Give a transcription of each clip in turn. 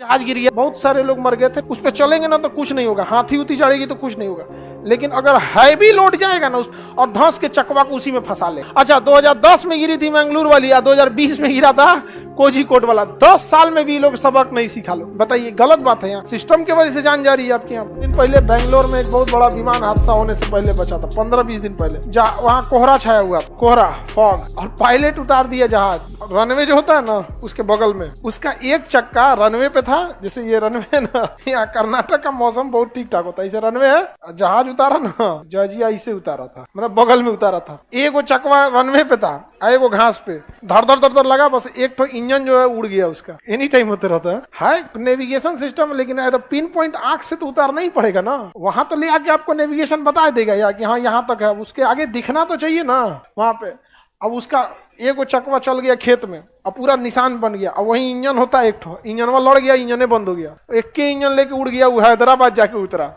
जहाज गिर गया, बहुत सारे लोग मर गए थे। उस पे चलेंगे ना तो कुछ नहीं होगा, हाथी उती चढ़ेगी तो कुछ नहीं होगा। लेकिन अगर हैवी लोड जाएगा ना और धंस के चकवा को उसी में फंसा ले। अच्छा 2010 में गिरी थी मैंगलोर वाली या 2020 में गिरा था कोझिकोड वाला। 10 साल में भी लोग सबक नहीं सीखा। लो बताइए, गलत बात है। यहाँ सिस्टम की वजह से जान जा रही है आपके यहाँ। दिन पहले बैंगलोर में एक बहुत बड़ा विमान हादसा होने से पहले बचा था, 15-20 दिन पहले। वहाँ कोहरा छाया हुआ, कोहरा फॉग, और पायलट उतार दिया जहाज। रनवे जो होता है ना उसके बगल में, उसका एक चक्का रनवे पे था। जैसे ये रनवे है ना, यहाँ कर्नाटक का मौसम बहुत ठीक ठाक होता है, इसे रनवे है, जहाज उतारा ना जजिया इसे उतारा था, मतलब बगल में उतारा था। एक वो चकवा रनवे पे था, एक वो घास पे धर धर धर धर लगा, बस एक तो इंजन जो है उड़ गया उसका। एनी टाइम होते रहता है नेविगेशन सिस्टम। लेकिन पिन पॉइंट आंख से तो उतारना ही पड़ेगा ना, वहां तो ले आके आपको नेविगेशन बता देगा यार कि हाँ यहाँ तक है, उसके आगे दिखना तो चाहिए ना वहां पे। अब उसका एक वो चकवा चल गया खेत में, अब पूरा निशान बन गया। अब वही इंजन होता है, एक ठो इंजनवा लड़ गया, इंजन बंद हो गया, एक के इंजन लेके उड़ गया, वो हैदराबाद जाके उतरा।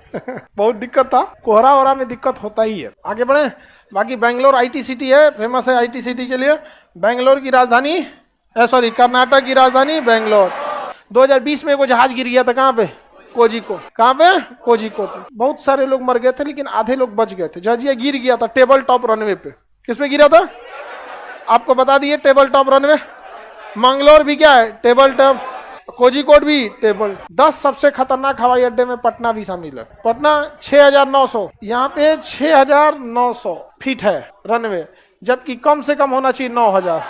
बहुत दिक्कत था, कोहरा वोहरा में दिक्कत होता ही है। आगे बढ़े। बाकी बेंगलोर आईटी सिटी है, फेमस है आईटी सिटी के लिए। बेंगलोर की राजधानी कर्नाटक की राजधानी बेंगलोर। 2020 में वो जहाज गिर गया था, कहाँ पे? कोझिकोड। कहाँ पे? कोझिकोड। बहुत सारे लोग मर गए थे, लेकिन आधे लोग बच गए थे। जहाज गिर गया था टेबल टॉप रनवे पे। किस पे गिरा था आपको बता दिए, टेबल टॉप रनवे। मंगलोर भी क्या है? Table top. कोझिकोड भी टेबल। 10 सबसे खतरनाक हवाई अड्डे में पटना भी शामिल है। पटना 6900, यहाँ पे 6900 फीट है रनवे, जबकि कम से कम होना चाहिए 9000।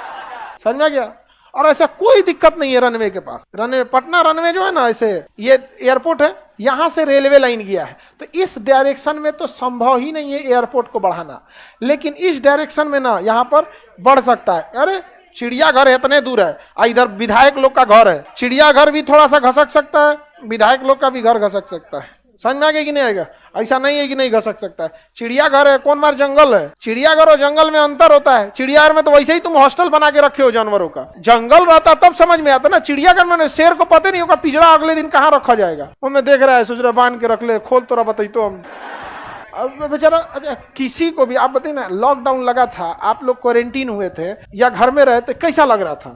समझ में गया? और ऐसा कोई दिक्कत नहीं है रनवे के पास। रनवे पटना रनवे जो है ना, ऐसे ये एयरपोर्ट है, यहां से रेलवे लाइन गया है, तो इस डायरेक्शन में तो संभव ही नहीं है एयरपोर्ट को बढ़ाना। लेकिन इस डायरेक्शन में ना यहाँ पर बढ़ सकता है। अरे चिड़ियाघर इतने दूर है, इधर विधायक लोग का घर है, चिड़ियाघर भी थोड़ा सा घसक सकता है, विधायक लोग का भी घर घसक सकता है। समझ में आ गया कि नहीं आएगा? ऐसा नहीं है कि नहीं घसक सकता है। चिड़ियाघर है, कौन बार जंगल है। चिड़ियाघर और जंगल में अंतर होता है। चिड़ियाघर में तो वैसे ही तुम हॉस्टल बना के रखे हो जानवरों का, जंगल रहता तब समझ में आता ना। चिड़ियाघर में शेर को पता नहीं होगा पिंजरा अगले दिन कहाँ रखा जाएगा, वो मैं देख रहा है, सोच रहा बांध के रख ले, खोल तोरा बताई तो हम। अब बेचारा अच्छा, किसी को भी आप बताइए ना, लॉकडाउन लगा था, आप लोग क्वारंटीन हुए थे या घर में रहे थे, कैसा लग रहा था?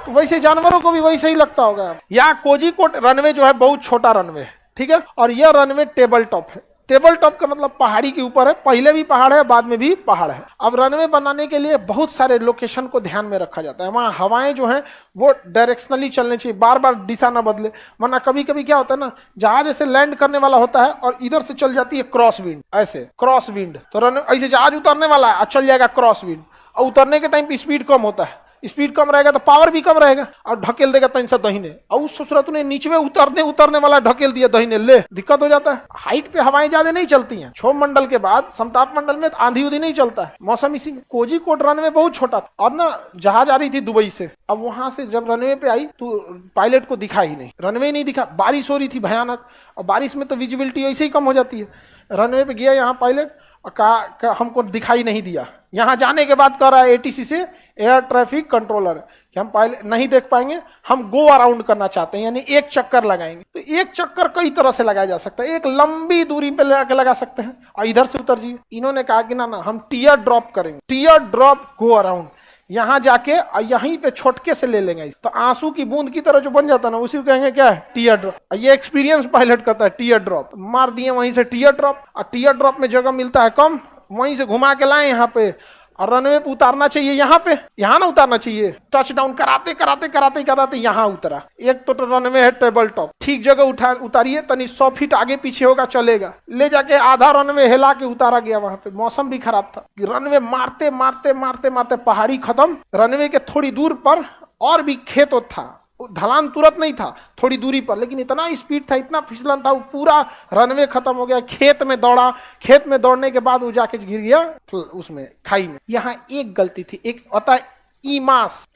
तो वैसे जानवरों को भी वैसे ही लगता होगा। यहाँ कोझिकोड रनवे जो है बहुत छोटा रनवे है, ठीक है, और यह रनवे टेबल टॉप है। टेबल टॉप का मतलब पहाड़ी के ऊपर है, पहले भी पहाड़ है बाद में भी पहाड़ है। अब रनवे बनाने के लिए बहुत सारे लोकेशन को ध्यान में रखा जाता है। वहाँ हवाएं जो हैं वो डायरेक्शनली चलनी चाहिए, बार बार दिशा ना बदले, वरना कभी कभी क्या होता है ना, जहाज ऐसे लैंड करने वाला होता है और इधर से चल जाती है क्रॉस विंड, ऐसे क्रॉस विंड। तो रनवे ऐसे जहाज उतरने वाला है और चल जाएगा क्रॉस विंड, और उतरने के टाइम पे स्पीड कम होता है, स्पीड कम रहेगा तो पावर भी कम रहेगा, और ढकेल देगा तनिक सा दहीने, और उस सोच रहा तूने नीचे में उतरने वाला ढकेल दिया दहीने, ले दिक्कत हो जाता है। हाइट पे हवाएं ज्यादा नहीं चलती हैं, क्षोभ मंडल के बाद समताप मंडल में आंधी उधी नहीं चलता है, मौसम इसी में। कोझिकोड रनवे बहुत छोटा था, और ना जहाज आ रही थी दुबई से, अब वहां से जब रनवे पे आई तो पायलट को दिखा ही नहीं, रनवे नहीं दिखा, बारिश हो रही थी भयानक, और बारिश में तो विजिबिलिटी ऐसे ही कम हो जाती है। रनवे पे गया यहाँ पायलट, कहा हमको दिखाई नहीं दिया। यहाँ जाने के बाद कह रहा है एटीसी से, एयर ट्रैफिक कंट्रोलर, कि हम पायलट नहीं देख पाएंगे, हम गो अराउंड करना चाहते हैं, यानी एक चक्कर लगाएंगे। तो एक चक्कर कई तरह से लगाया जा सकता है, एक लंबी दूरी पे लगा सकते हैं और इधर से उतर जाइए। इन्होंने कहा कि ना हम टीयर ड्रॉप करेंगे, टीयर ड्रॉप गो अराउंड, यहाँ जाके यहीं पे छोटके से ले लेंगे, तो आंसू की बूंद की तरह जो बन जाता है ना, उसी को कहेंगे क्या है? Tier drop. ये एक्सपीरियंस पायलट करता है, टीयर ड्रॉप मार दिए वहीं से टीयर ड्रॉप, और टीयर ड्रॉप में जगह मिलता है कम, वहीं से घुमा के लाए यहाँ पे, और रनवे पे उतारना चाहिए, यहाँ पे, यहाँ ना उतारना चाहिए, टच डाउन कराते कराते कराते कराते यहाँ उतरा। एक तो रनवे है टेबल टॉप, ठीक जगह उतारिए, तनी 100 फीट आगे पीछे होगा चलेगा, ले जाके आधा रनवे हिला के उतारा गया। वहां पे मौसम भी खराब था, रनवे मारते मारते मारते मारते पहाड़ी खत्म, रनवे के थोड़ी दूर पर और भी खेत था, ढलान तुरंत नहीं था, थोड़ी दूरी पर, लेकिन इतना स्पीड था, इतना फिसलन था, वो पूरा रनवे खत्म हो गया। खेत में दौड़ा, खेत में दौड़ने के बाद वो जाके गिर गया उसमें खाई में। यहाँ एक गलती थी, एक होता है ईमास।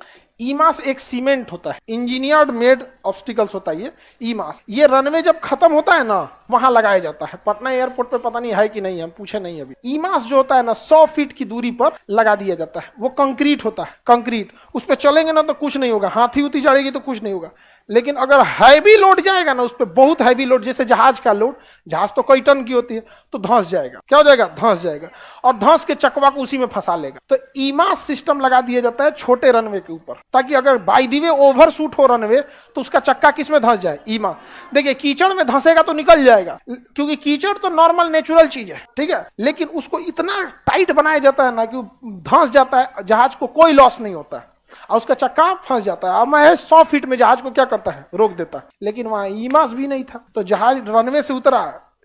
ईमास एक सीमेंट होता है, इंजीनियर्ड मेड ऑब्स्टिकल्स होता है ये ईमास। ये रनवे जब खत्म होता है ना, वहां लगाया जाता है। पटना एयरपोर्ट पे पता नहीं है कि नहीं, हम पूछे नहीं अभी। ईमास जो होता है ना, 100 फीट की दूरी पर लगा दिया जाता है। वो कंक्रीट होता है, कंक्रीट, उस पर चलेंगे ना तो कुछ नहीं होगा, हाथी उती चढ़ेगी तो कुछ नहीं होगा। लेकिन अगर हैवी लोड जाएगा ना उस पर, बहुत हैवी लोड, जैसे जहाज का लोड, जहाज तो कई टन की होती है, तो धंस जाएगा। क्या हो जाएगा? धंस जाएगा, और धंस के चकवा को उसी में फंसा लेगा। तो ईमास सिस्टम लगा दिया जाता है छोटे रनवे के ऊपर, ताकि अगर by the way over shoot हो रनवे तो उसका चक्का किस में धंस जाए? ईमा। देखिए कीचड़ में धंसेगा तो निकल जाएगा, क्योंकि कीचड़ तो नॉर्मल नेचुरल चीज है, ठीक है, लेकिन उसको इतना टाइट बनाया जाता है ना कि धंस जाता है, जहाज को कोई लॉस नहीं होता है, और उसका चक्का फंस जाता है। अब मैं 100 फीट में जहाज को क्या करता है? रोक देता है। लेकिन वहां ईमास भी नहीं था, तो जहाज रनवे से उतरा,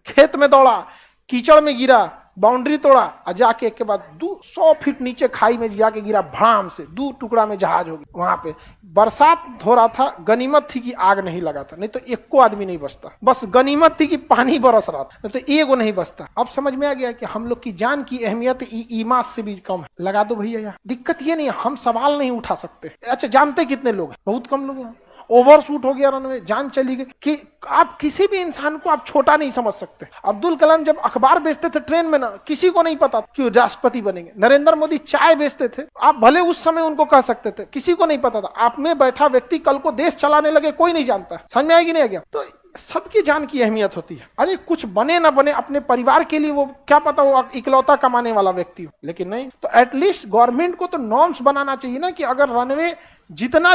खेत में दौड़ा, कीचड़ में गिरा, बाउंड्री तोड़ा, और जाके एक के बाद 100 फीट नीचे खाई में जाके गिरा, भाम से 2 टुकड़ा में जहाज हो गया। वहां पे बरसात हो रहा था, गनीमत थी कि आग नहीं लगा था, नहीं तो एक को आदमी नहीं बचता। बस गनीमत थी कि पानी बरस रहा था, नहीं तो एगो नहीं बचता। अब समझ में आ गया कि हम लोग की जान की अहमियत ईमास से भी कम है। लगा दो भैया यार, दिक्कत ये नहीं, हम सवाल नहीं उठा सकते। अच्छा, जानते कितने लोग हैं? बहुत कम लोग हैं। ओवर शूट हो गया रनवे, जान चली गई। कि आप किसी भी इंसान को आप छोटा नहीं समझ सकते। अब्दुल कलाम जब अखबार बेचते थे ट्रेन में ना, किसी को नहीं पता कि राष्ट्रपति बनेंगे। नरेंद्र मोदी चाय बेचते थे, आप भले उस समय उनको कह सकते थे, किसी को नहीं पता था। आप में बैठा व्यक्ति कल को देश चलाने लगे, कोई नहीं जानता। समझ में आएगी नहीं आ गया? तो सबकी जान की अहमियत होती है। अरे कुछ बने ना बने, अपने परिवार के लिए वो क्या पता वो इकलौता कमाने वाला व्यक्ति हो, लेकिन नहीं। तो एटलीस्ट गवर्नमेंट को तो नॉर्म्स बनाना चाहिए ना, कि अगर रनवे, जितना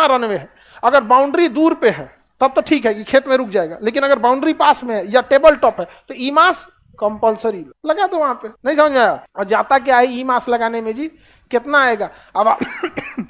रनवे है, अगर बाउंड्री दूर पे है तब तो ठीक है कि खेत में रुक जाएगा, लेकिन अगर बाउंड्री पास में है या टेबल टॉप है तो ईमास कंपलसरी लगा दो वहां पे। नहीं समझ में आया? और जाता क्या है ईमास लगाने में जी? कितना आएगा? अब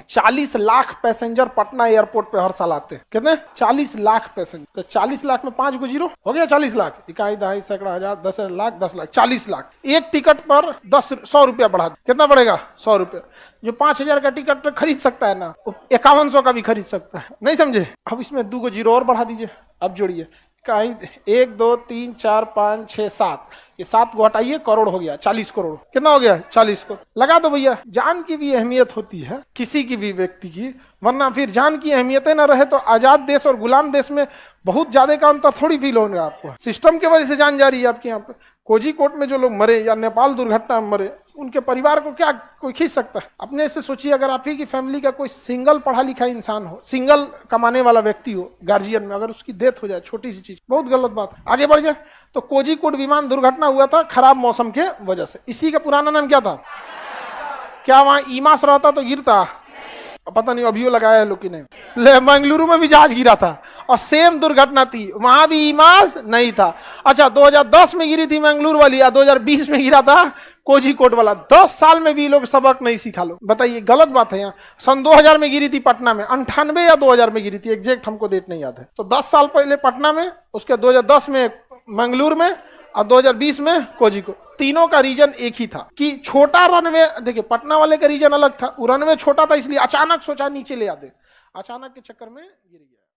40 लाख पैसेंजर पटना एयरपोर्ट पे हर साल आते हैं। कितने? 40 लाख पैसेंजर। तो 40 लाख में 5 को जीरो हो गया 40 लाख। इकाई, दहाई, सैकड़ा, हजार, 10 लाख, 10 लाख, 40 लाख। एक टिकट पर 100 रुपया बढ़ा, कितना बढ़ेगा? 100 रुपया। जो 5000 का टिकट खरीद सकता है ना, 5100 का भी खरीद सकता है। नहीं समझे? अब इसमें 2 को जीरो और बढ़ा दीजिए, अब जोड़िए। 1 2 3 4 5 6 7, ये 7 को हटाइए, करोड़ हो गया, 40 करोड़। कितना हो गया? 40 करोड़। लगा दो भैया। जान की भी अहमियत होती है, किसी की भी व्यक्ति की, वरना फिर जान की अहमियत न रहे तो आजाद देश और गुलाम देश में बहुत ज्यादा का अंतर थोड़ी फील होगा आपको। सिस्टम की वजह से जान जा रही है आपके यहाँ पे। कोझीकोड में जो लोग मरे या नेपाल दुर्घटना में मरे, उनके परिवार को क्या कोई खींच सकता है? अपने से सोचिए, अगर आप ही की फैमिली का कोई सिंगल पढ़ा लिखा इंसान हो, सिंगल कमाने वाला व्यक्ति हो, गार्जियन में, अगर उसकी डेथ हो जाए, छोटी सी चीज, बहुत गलत बात। आगे बढ़ जाए तो कोझीकोड विमान दुर्घटना हुआ था खराब मौसम के वजह से। इसी का पुराना नाम क्या था? क्या वहां ईमास रहता तो गिरता? पता नहीं, अभी लगाया है लोग की नहीं। मंगलुरु में भी जहाज गिरा था और सेम दुर्घटना थी, वहां भी ईमास नहीं था। अच्छा, 2010 में गिरी थी मंगलुरु वाली, या 2020 में गिरा था कोझीकोड वाला। 10 साल में भी लोग सबक नहीं सीखा। लोग बताइए, गलत बात है। यहाँ सन 2000 में गिरी थी पटना में, 98 या 2000 में गिरी थी, एग्जैक्ट हमको डेट नहीं याद है। तो 10 साल पहले पटना में, उसके 2010 में मंगलुरु में, और 2020 में कोझीकोड। तीनों का रीजन एक ही था कि छोटा रनवे। देखिए, पटना वाले का रीजन अलग था, वो रनवे छोटा था, इसलिए अचानक सोचा नीचे ले आ दे, अचानक के चक्कर में गिर गया।